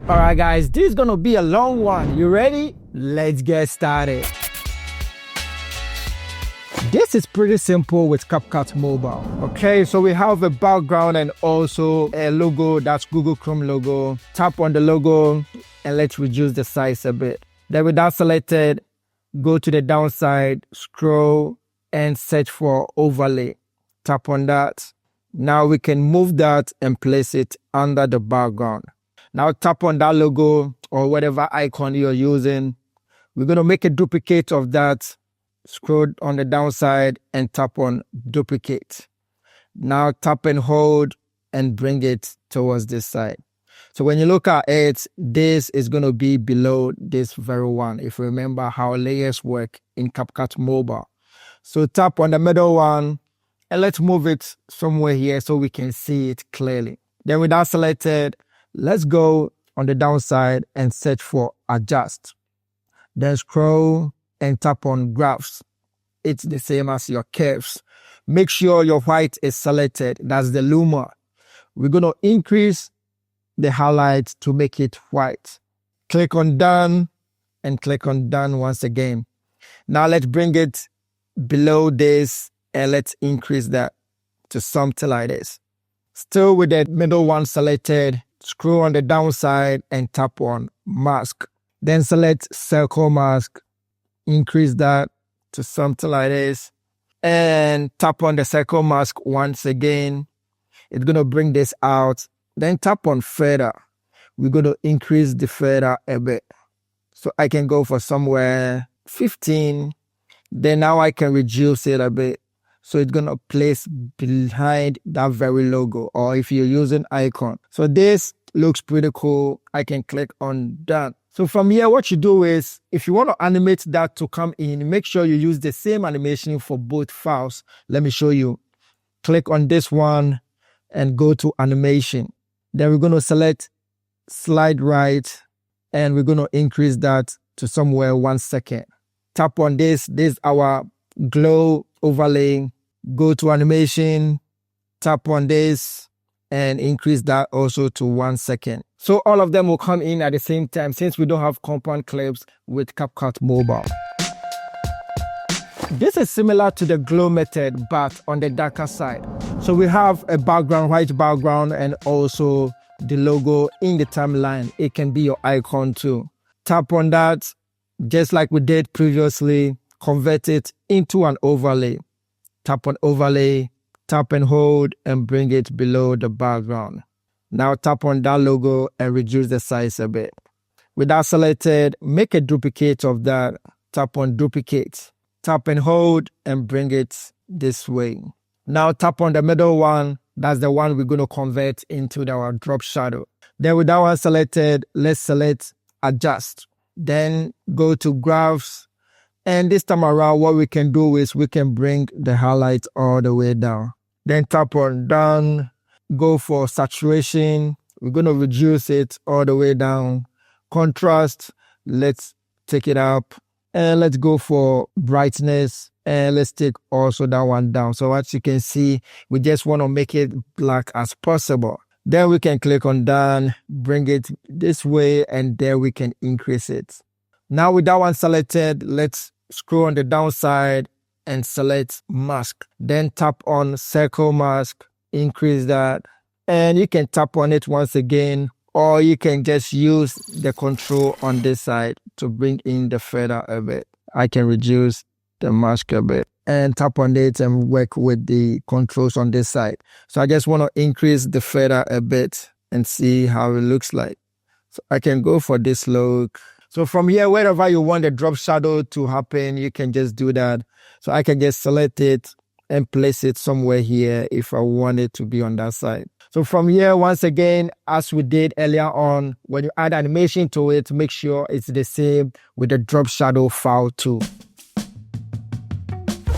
All right, guys, this is gonna be a long one. You ready? Let's get started. This is pretty simple with CapCut Mobile. Okay, so we have a background and also a logo, that's Google Chrome logo. Tap on the logo and let's reduce the size a bit. Then with that selected, go to the downside, scroll and search for overlay. Tap on that. Now we can move that and place it under the background. Now tap on that logo or whatever icon you're using. We're going to make a duplicate of that. Scroll on the downside and tap on duplicate. Now tap and hold and bring it towards this side. So when you look at it, this is going to be below this very one. If you remember how layers work in CapCut Mobile. So tap on the middle one and let's move it somewhere here so we can see it clearly. Then with that selected, let's go on the downside and search for adjust. Then scroll and tap on graphs. It's the same as your curves. Make sure your white is selected. That's the luma. We're going to increase the highlight to make it white. Click on done and click on done once again. Now let's bring it below this and let's increase that to something like this. Still with the middle one selected, scroll on the downside and tap on mask. Then select circle mask, increase that to something like this, and tap on the circle mask once again. It's going to bring this out. Then tap on feather. We're going to increase the feather a bit. So I can go for somewhere 15. Then now I can reduce it a bit. So it's going to place behind that very logo, or if you're using icon. So this looks pretty cool. I can click on done. So from here, what you do is, if you want to animate that to come in, make sure you use the same animation for both files. Let me show you. Click on this one and go to animation. Then we're going to select slide right and we're going to increase that to somewhere 1 second. Tap on this. This is our glow overlay. Go to animation, tap on this and increase that also to 1 second. So all of them will come in at the same time since we don't have compound clips with CapCut Mobile. This is similar to the glow method, but on the darker side. So we have a background, white background, and also the logo in the timeline. It can be your icon too. Tap on that, just like we did previously, convert it into an overlay. Tap on overlay, tap and hold, and bring it below the background. Now tap on that logo and reduce the size a bit. With that selected, make a duplicate of that. Tap on duplicate. Tap and hold and bring it this way. Now tap on the middle one. That's the one we're going to convert into our drop shadow. Then with that one selected, let's select adjust. Then go to graphs. And this time around, what we can do is we can bring the highlight all the way down. Then tap on done. Go for saturation. We're going to reduce it all the way down. Contrast, let's take it up. And let's go for brightness. And let's take also that one down. So as you can see, we just want to make it black as possible. Then we can click on done, bring it this way, and there we can increase it. Now with that one selected, let's scroll on the downside and select mask. Then tap on circle mask. Increase that and you can tap on it once again, or you can just use the control on this side to bring in the feather a bit. I can reduce the mask a bit and tap on it and work with the controls on this side. So I just want to increase the feather a bit and see how it looks like. So I can go for this look. So from here, wherever you want the drop shadow to happen, you can just do that. So I can just select it and place it somewhere here if I want it to be on that side. So from here, once again, as we did earlier on, when you add animation to it, make sure it's the same with the drop shadow file too.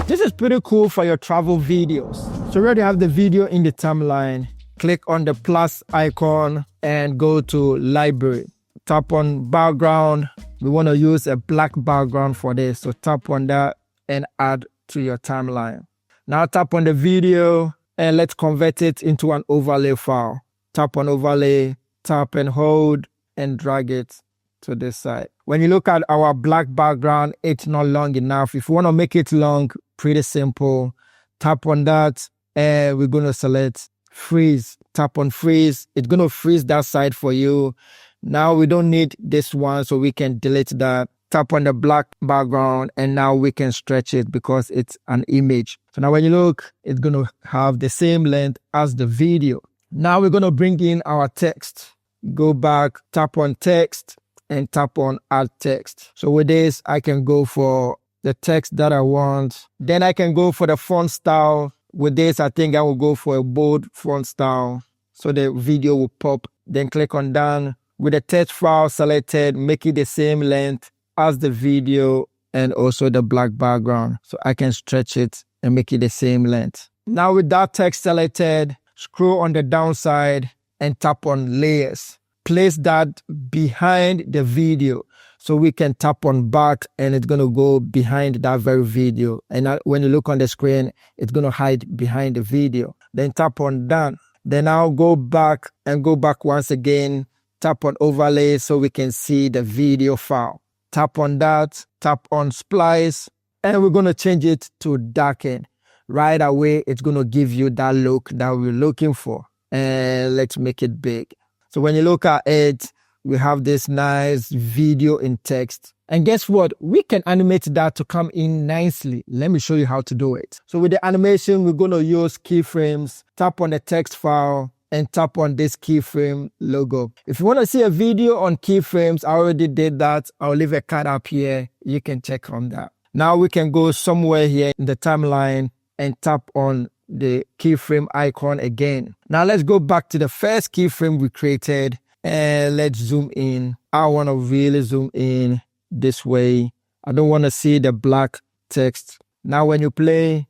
This is pretty cool for your travel videos. So we already have the video in the timeline. Click on the plus icon and go to library. Tap on background. We want to use a black background for this. So tap on that and add to your timeline. Now tap on the video and let's convert it into an overlay file. Tap on overlay, tap and hold, and drag it to this side. When you look at our black background, it's not long enough. If you want to make it long, pretty simple. Tap on that and we're going to select freeze. Tap on freeze. It's going to freeze that side for you. Now we don't need this one, so we can delete that. Tap on the black background and now we can stretch it because it's an image. So now when you look, it's going to have the same length as the video. Now we're going to bring in our text. Go back, tap on text and tap on add text. So with this, I can go for the text that I want. Then I can go for the font style. With this, I think I will go for a bold font style so the video will pop. Then click on done. With the text file selected, make it the same length as the video and also the black background. So I can stretch it and make it the same length. Now with that text selected, scroll on the downside and tap on layers. Place that behind the video. So we can tap on back and it's going to go behind that very video. And when you look on the screen, it's going to hide behind the video. Then tap on done. Then I'll go back and go back once again. Tap on overlay so we can see the video file. Tap on that, tap on splice, and we're going to change it to darken. Right away, it's going to give you that look that we're looking for. And let's make it big. So when you look at it, we have this nice video in text. And guess what? We can animate that to come in nicely. Let me show you how to do it. So with the animation, we're going to use keyframes. Tap on the text file and tap on this keyframe logo. If you want to see a video on keyframes, I already did that. I'll leave a card up here. You can check on that. Now we can go somewhere here in the timeline and tap on the keyframe icon again. Now let's go back to the first keyframe we created and let's zoom in. I want to really zoom in this way. I don't want to see the black text. Now when you play,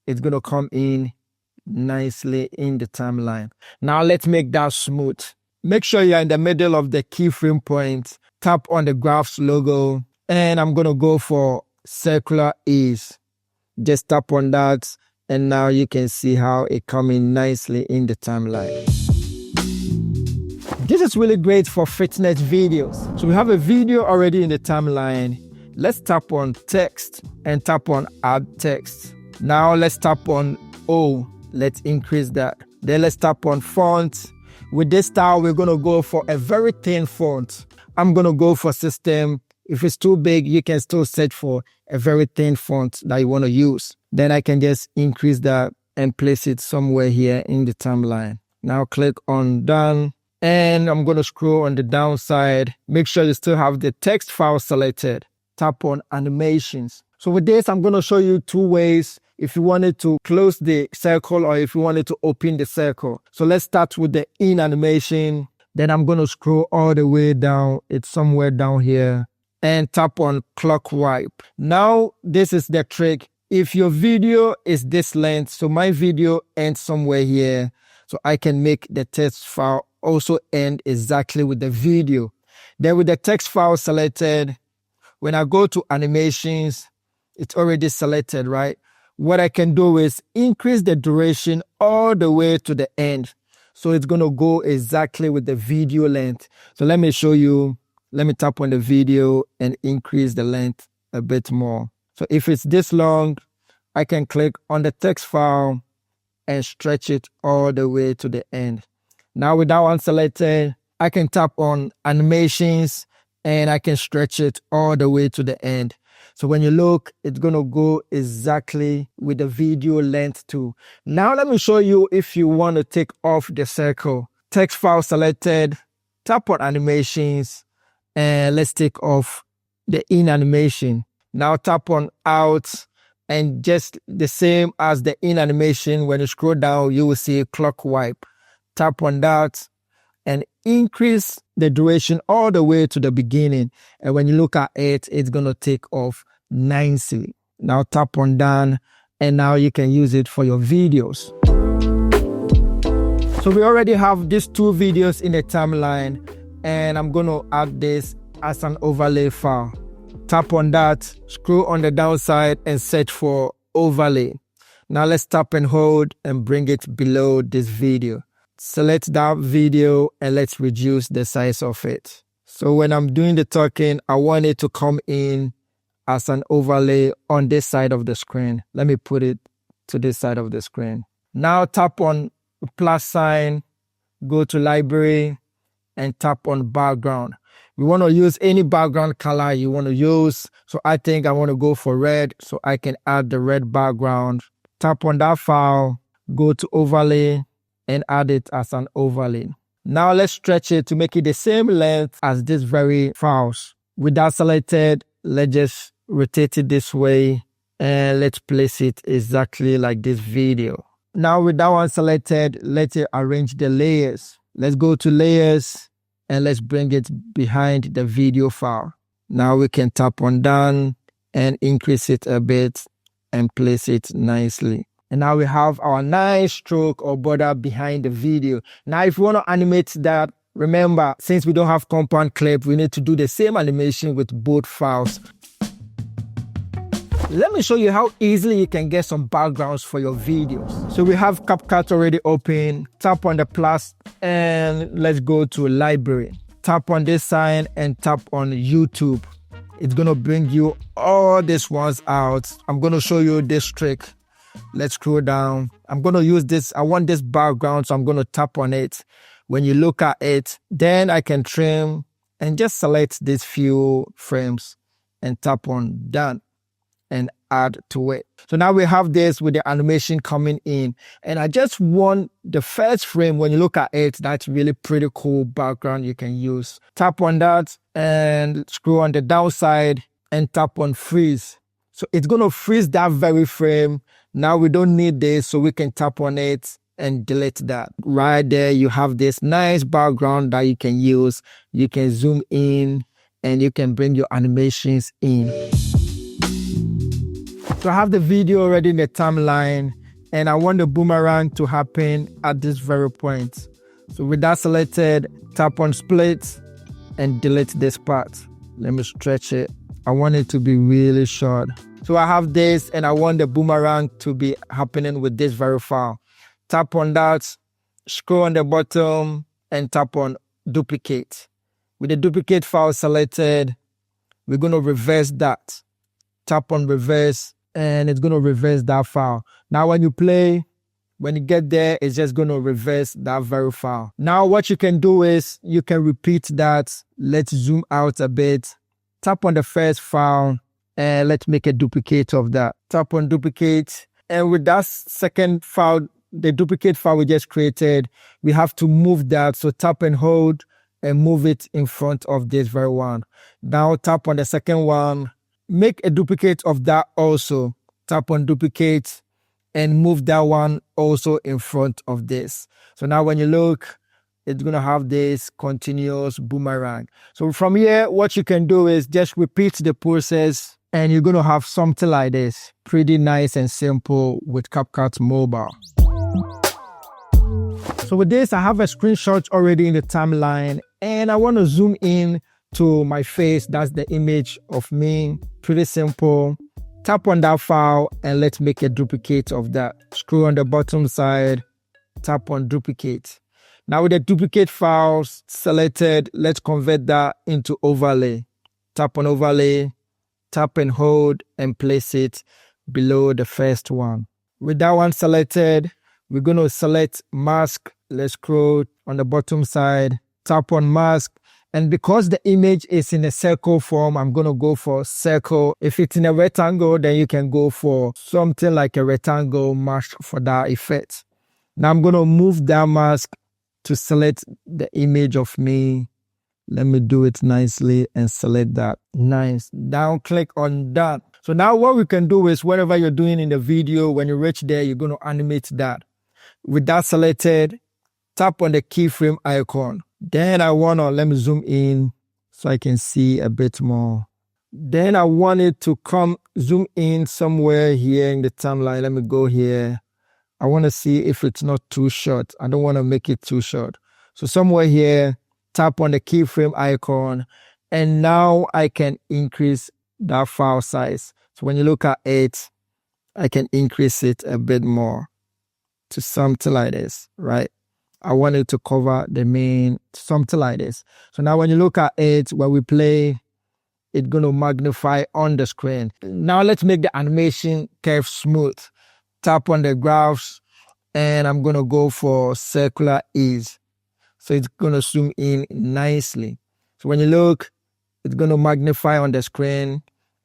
it's going to come in nicely in the timeline. Now let's make that smooth. Make sure you're in the middle of the keyframe point. Tap on the graphs logo and I'm going to go for circular ease. Just tap on that and now you can see how it comes in nicely in the timeline. This is really great for fitness videos. So we have a video already in the timeline. Let's tap on text and tap on add text. Now let's tap on O. Let's increase that. Then let's tap on font. With this style, we're going to go for a very thin font. I'm going to go for system. If it's too big, you can still search for a very thin font that you want to use. Then I can just increase that and place it somewhere here in the timeline. Now click on done. And I'm going to scroll on the downside. Make sure you still have the text file selected. Tap on animations. So with this, I'm going to show you two ways if you wanted to close the circle or if you wanted to open the circle. So let's start with the in animation. Then I'm going to scroll all the way down. It's somewhere down here. And tap on clock wipe. Now, this is the trick. If your video is this length, so my video ends somewhere here. So I can make the text file also end exactly with the video. Then with the text file selected, when I go to animations, it's already selected, right? What I can do is increase the duration all the way to the end. So it's going to go exactly with the video length. So let me show you. Let me tap on the video and increase the length a bit more. So if it's this long, I can click on the text file and stretch it all the way to the end. Now with that one selected, I can tap on animations and I can stretch it all the way to the end. So when you look, it's going to go exactly with the video length too. Now let me show you if you want to take off the circle. Text file selected, tap on animations and let's take off the in animation. Now tap on out and just the same as the in animation, when you scroll down, you will see clock wipe. Tap on that and increase the duration all the way to the beginning. And when you look at it, it's going to take off nicely. Now tap on done and now you can use it for your videos. So we already have these two videos in the timeline and I'm going to add this as an overlay file. Tap on that, scroll on the downside and search for overlay. Now let's tap and hold and bring it below this video. select that video and let's reduce the size of it. So when I'm doing the talking, I want it to come in as an overlay on this side of the screen. Let me put it to this side of the screen. Now tap on plus sign, go to library and tap on background. We want to use any background color you want to use. So I think I want to go for red, so I can add the red background. Tap on that file, go to overlay and add it as an overlay. Now let's stretch it to make it the same length as these very files. With that selected, let's just rotate it this way and let's place it exactly like this video. Now with that one selected, let's arrange the layers. Let's go to layers and let's bring it behind the video file. Now we can tap on done and increase it a bit and place it nicely. And now we have our nice stroke or border behind the video. Now if you want to animate that, remember, since we don't have compound clip, we need to do the same animation with both files. Let me show you how easily you can get some backgrounds for your videos. So we have CapCut already open. Tap on the plus and let's go to library. Tap on this sign and tap on YouTube. It's going to bring you all these ones out. I'm going to show you this trick. Let's scroll down. I'm going to use this. I want this background, so I'm going to tap on it. When you look at it, then I can trim and just select these few frames and tap on done and add to it. So now we have this with the animation coming in. And I just want the first frame, when you look at it, that's really pretty cool background you can use. Tap on that and scroll on the downside and tap on freeze. So it's going to freeze that very frame. Now we don't need this, so we can tap on it and delete that. Right there, you have this nice background that you can use. You can zoom in and you can bring your animations in. So I have the video already in the timeline and I want the boomerang to happen at this very point. So with that selected, tap on split and delete this part. Let me stretch it. I want it to be really short. So I have this and I want the boomerang to be happening with this very file. Tap on that, scroll on the bottom and tap on duplicate. With the duplicate file selected, we're going to reverse that. Tap on reverse and it's going to reverse that file. Now when you play, when you get there, it's just going to reverse that very file. Now what you can do is you can repeat that. Let's zoom out a bit. Tap on the first file and let's make a duplicate of that. Tap on duplicate. And with that second file, the duplicate file we just created, we have to move that. So tap and hold and move it in front of this very one. Now tap on the second one. Make a duplicate of that also. Tap on duplicate and move that one also in front of this. So now when you look, it's going to have this continuous boomerang. So from here, what you can do is just repeat the process and you're going to have something like this. Pretty nice and simple with CapCut Mobile. So with this, I have a screenshot already in the timeline and I want to zoom in to my face. That's the image of me. Pretty simple. Tap on that file and let's make a duplicate of that. Scroll on the bottom side, tap on duplicate. Now with the duplicate files selected, let's convert that into overlay. Tap on overlay, tap and hold and place it below the first one. With that one selected, we're going to select mask. Let's scroll on the bottom side, tap on mask. And because the image is in a circle form, I'm going to go for circle. If it's in a rectangle, then you can go for something like a rectangle mask for that effect. Now I'm going to move that mask to select the image of me. Let me do it nicely and select that. Nice. Down click on that. So now what we can do is whatever you're doing in the video, when you reach there, you're going to animate that. With that selected, tap on the keyframe icon. Then let me zoom in so I can see a bit more. Then I want it to zoom in somewhere here in the timeline. Let me go here. I want to see if it's not too short. I don't want to make it too short. So somewhere here, tap on the keyframe icon. And now I can increase that file size. So when you look at it, I can increase it a bit more to something like this, right? I want it to cover the main, something like this. So now when you look at it, when we play, it's going to magnify on the screen. Now let's make the animation curve smooth. Tap on the graphs and I'm going to go for circular ease. So it's going to zoom in nicely. So when you look, it's going to magnify on the screen.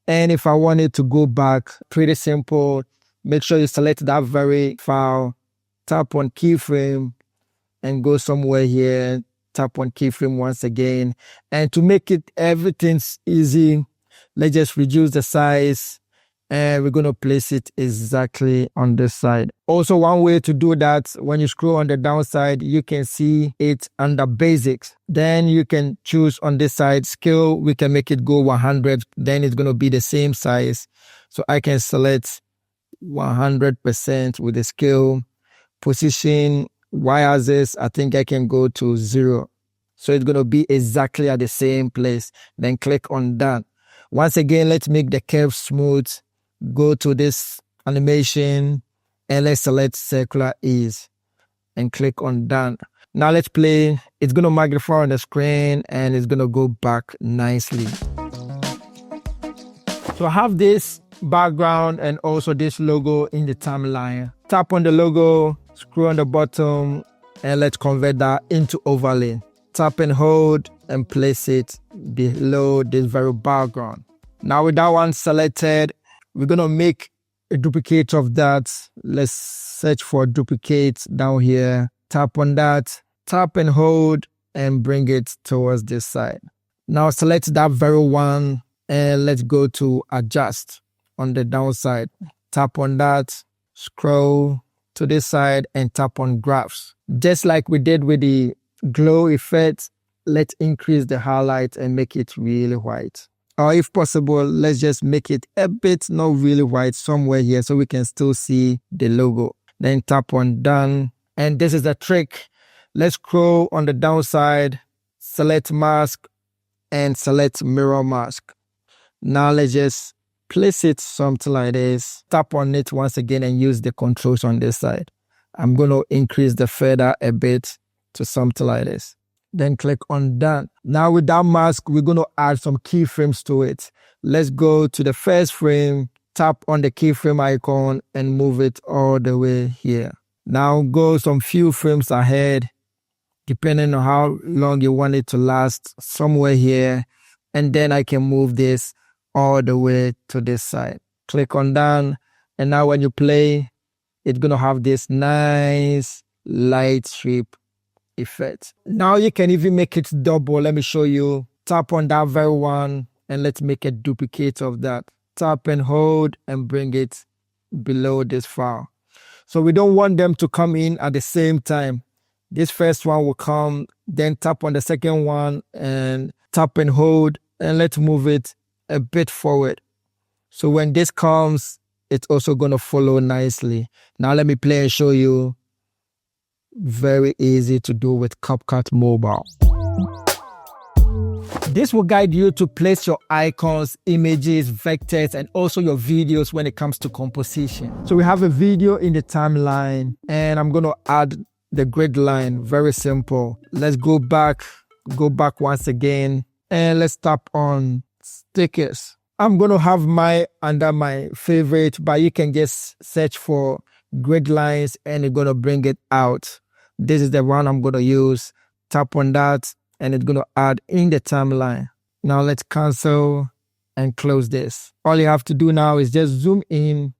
And if I want it to go back, pretty simple. Make sure you select that very file, tap on keyframe and go somewhere here. Tap on keyframe once again. And to make it everything's easy, let's just reduce the size and we're going to place it exactly on this side. Also, one way to do that, when you scroll on the downside, you can see it under basics. Then you can choose on this side scale. We can make it go 100. Then it's going to be the same size. So I can select 100% with the scale. Position y-axis, I think I can go to 0. So it's going to be exactly at the same place. Then click on done. Once again, let's make the curve smooth. Go to this animation and let's select circular ease and click on done. Now let's play. It's going to magnify on the screen and it's going to go back nicely. So I have this background and also this logo in the timeline. Tap on the logo, scroll on the bottom and let's convert that into overlay. Tap and hold and place it below this very background. Now with that one selected, we're going to make a duplicate of that. Let's search for duplicate down here. Tap on that, tap and hold and bring it towards this side. Now select that very one and let's go to adjust on the downside. Tap on that, scroll to this side and tap on graphs. Just like we did with the glow effect, let's increase the highlight and make it really white. Or if possible, let's just make it a bit not really white somewhere here so we can still see the logo. Then tap on done. And this is the trick. Let's scroll on the downside, select mask and select mirror mask. Now let's just place it something like this. Tap on it once again and use the controls on this side. I'm going to increase the feather a bit to something like this. Then click on done. Now with that mask, we're going to add some keyframes to it. Let's go to the first frame, tap on the keyframe icon and move it all the way here. Now go some few frames ahead, depending on how long you want it to last, somewhere here. And then I can move this all the way to this side. Click on done. And now when you play, it's going to have this nice light strip effect. Now you can even make it double. Let me show you. Tap on that very one and let's make a duplicate of that. Tap and hold and bring it below this file. So we don't want them to come in at the same time. This first one will come, then tap on the second one and tap and hold and let's move it a bit forward. So when this comes, it's also going to follow nicely. Now let me play and show you. Very easy to do with CapCut Mobile. This will guide you to place your icons, images, vectors, and also your videos when it comes to composition. So we have a video in the timeline and I'm going to add the grid line. Very simple. Let's go back once again and let's tap on stickers. I'm going to have my under my favorite, but you can just search for grid lines and it's going to bring it out. This is the one I'm going to use. Tap on that and it's going to add in the timeline. Now let's cancel and close this. All you have to do now is just zoom in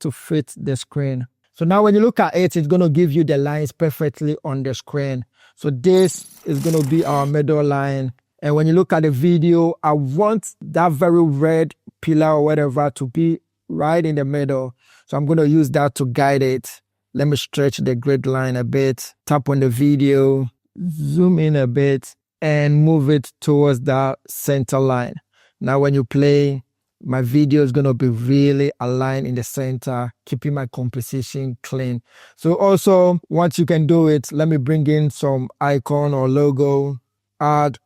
to fit the screen. So now when you look at it, it's going to give you the lines perfectly on the screen. So this is going to be our middle line. And when you look at the video, I want that very red pillar or whatever to be right in the middle. So I'm going to use that to guide it. Let me stretch the grid line a bit, tap on the video, zoom in a bit, and move it towards that center line. Now when you play, my video is going to be really aligned in the center, keeping my composition clean. So also, once you can do it, let me bring in some icon or logo, add,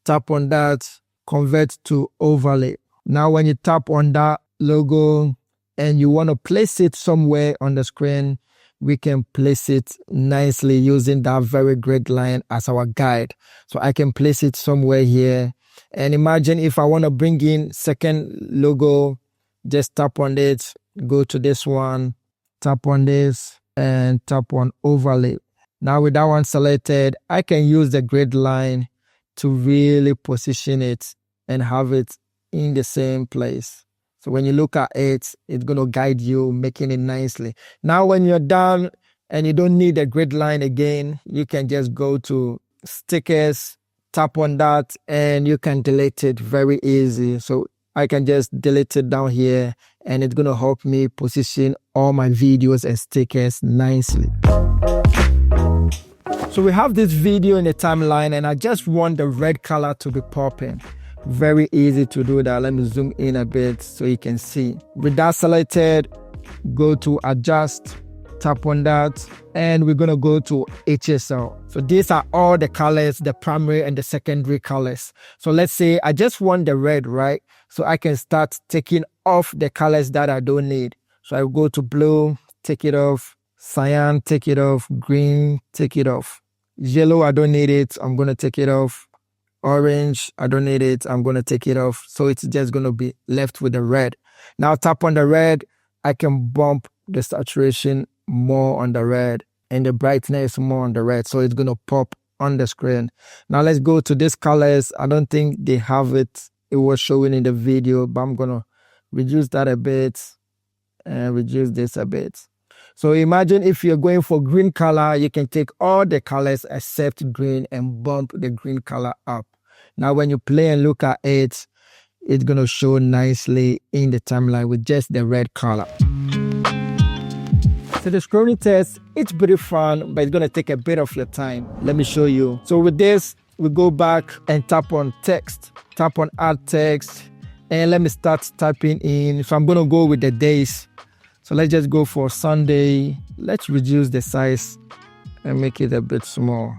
tap on that, convert to overlay. Now when you tap on that logo and you want to place it somewhere on the screen, we can place it nicely using that very grid line as our guide. So I can place it somewhere here. And imagine if I want to bring in second logo, just tap on it, go to this one, tap on this, and tap on overlay. Now with that one selected, I can use the grid line to really position it and have it in the same place. So when you look at it, it's going to guide you, making it nicely. Now when you're done and you don't need a grid line again, you can just go to stickers, tap on that, and you can delete it very easy. So I can just delete it down here, and it's going to help me position all my videos and stickers nicely. So we have this video in the timeline, and I just want the red color to be popping. Very easy to do that. Let me zoom in a bit so you can see. With that selected, go to adjust, tap on that, and we're going to go to HSL. So these are all the colors, the primary and the secondary colors. So let's say I just want the red, right? So I can start taking off the colors that I don't need. So I go to blue, take it off, cyan, take it off, green, take it off. Yellow, I don't need it. I'm going to take it off. Orange, I don't need it. I'm going to take it off. So it's just going to be left with the red. Now tap on the red. I can bump the saturation more on the red and the brightness more on the red. So it's going to pop on the screen. Now let's go to these colors. I don't think they have it. It was showing in the video, but I'm going to reduce that a bit and reduce this a bit. So imagine if you're going for green color, you can take all the colors except green and bump the green color up. Now when you play and look at it, it's going to show nicely in the timeline with just the red color. So the scrolling test, it's pretty fun, but it's going to take a bit of your time. Let me show you. So with this, we go back and tap on text, tap on add text, and let me start typing in. So I'm going to go with the days. So let's just go for Sunday. Let's reduce the size and make it a bit small.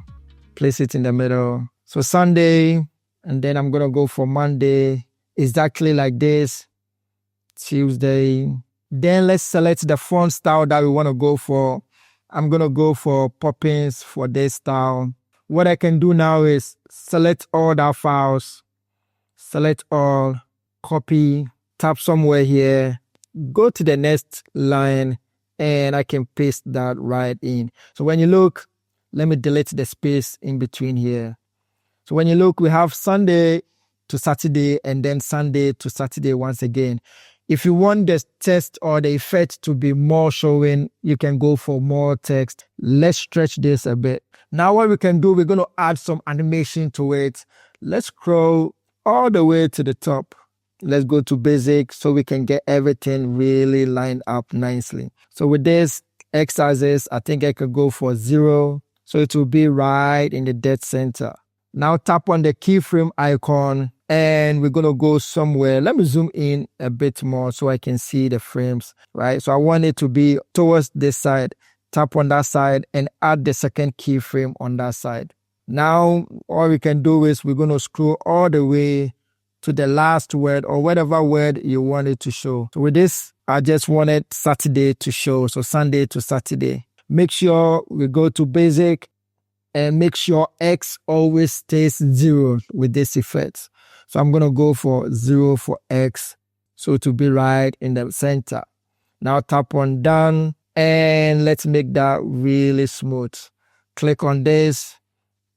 Place it in the middle. So Sunday, and then I'm going to go for Monday, exactly like this. Tuesday. Then let's select the font style that we want to go for. I'm going to go for Poppins for this style. What I can do now is select all the files, select all, copy, tap somewhere here, go to the next line, and I can paste that right in. So when you look, let me delete the space in between here. So when you look, we have Sunday to Saturday and then Sunday to Saturday once again. If you want the text or the effect to be more showing, you can go for more text. Let's stretch this a bit. Now what we can do, we're going to add some animation to it. Let's scroll all the way to the top. Let's go to basic so we can get everything really lined up nicely. So with this x-axis, I think I could go for 0. So it will be right in the dead center. Now tap on the keyframe icon and we're going to go somewhere. Let me zoom in a bit more so I can see the frames, right? So I want it to be towards this side. Tap on that side and add the second keyframe on that side. Now, all we can do is we're going to scroll all the way to the last word or whatever word you want it to show. So with this, I just wanted Saturday to show. So Sunday to Saturday. Make sure we go to basic and make sure X always stays 0 with this effect. So I'm going to go for 0 for X. So to be right in the center. Now tap on done and let's make that really smooth. Click on this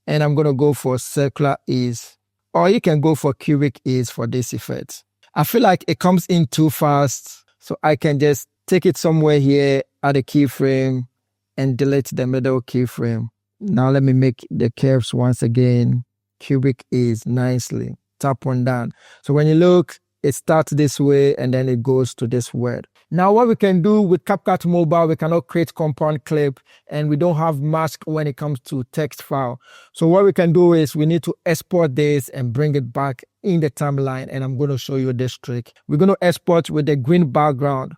and I'm going to go for circular ease. Or you can go for cubic ease for this effect. I feel like it comes in too fast. So I can just take it somewhere here, add a keyframe and delete the middle keyframe. Now let me make the curves once again. Cubic ease nicely. Tap on that. So when you look, it starts this way and then it goes to this word. Now what we can do with CapCut Mobile, we cannot create compound clip and we don't have mask when it comes to text file. So what we can do is we need to export this and bring it back in the timeline and I'm going to show you this trick. We're going to export with the green background.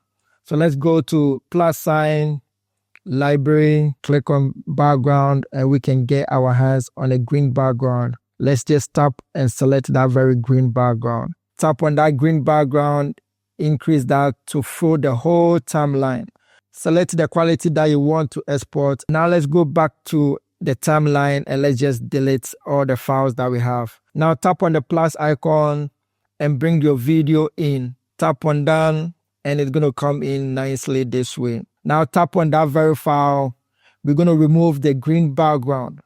So let's go to plus sign, library, click on background and we can get our hands on a green background. Let's just tap and select that very green background. Tap on that green background, increase that to fill the whole timeline. Select the quality that you want to export. Now let's go back to the timeline and let's just delete all the files that we have. Now tap on the plus icon and bring your video in. Tap on done and it's going to come in nicely this way. Now tap on that very file. We're going to remove the green background.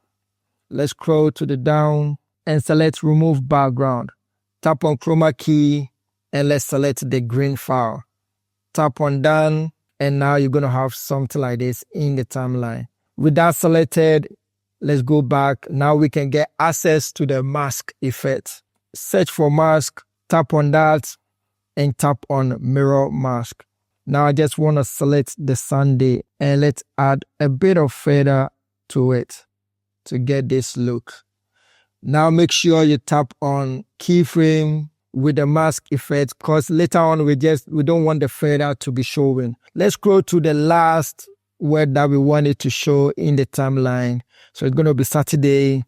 Let's scroll to the down and select remove background. Tap on chroma key and let's select the green file. Tap on done and now you're going to have something like this in the timeline. With that selected, let's go back. Now we can get access to the mask effect. Search for mask, tap on that and tap on mirror mask. Now I just want to select the Sunday and let's add a bit of feather to it to get this look. Now make sure you tap on keyframe with the mask effect because later on we don't want the feather to be showing. Let's scroll to the last word that we want it to show in the timeline. So it's going to be Saturday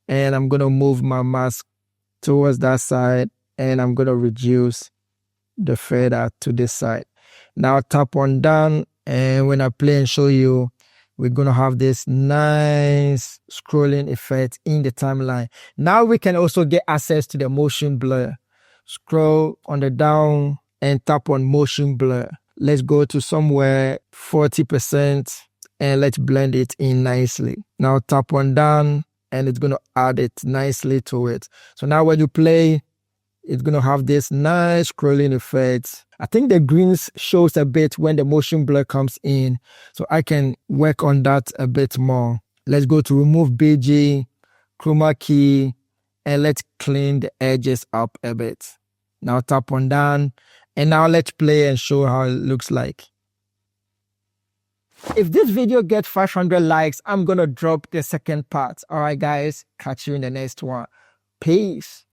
and I'm going to move my mask towards that side and I'm going to reduce the feather to this side. Now tap on done and when I play and show you, we're going to have this nice scrolling effect in the timeline. Now we can also get access to the motion blur. Scroll on the down and tap on motion blur. Let's go to somewhere 40% and let's blend it in nicely. Now tap on done and it's going to add it nicely to it. So now when you play, it's going to have this nice scrolling effect. I think the greens shows a bit when the motion blur comes in. So I can work on that a bit more. Let's go to remove BG, chroma key, and let's clean the edges up a bit. Now tap on done. And now let's play and show how it looks like. If this video gets 500 likes, I'm going to drop the second part. All right, guys. Catch you in the next one. Peace.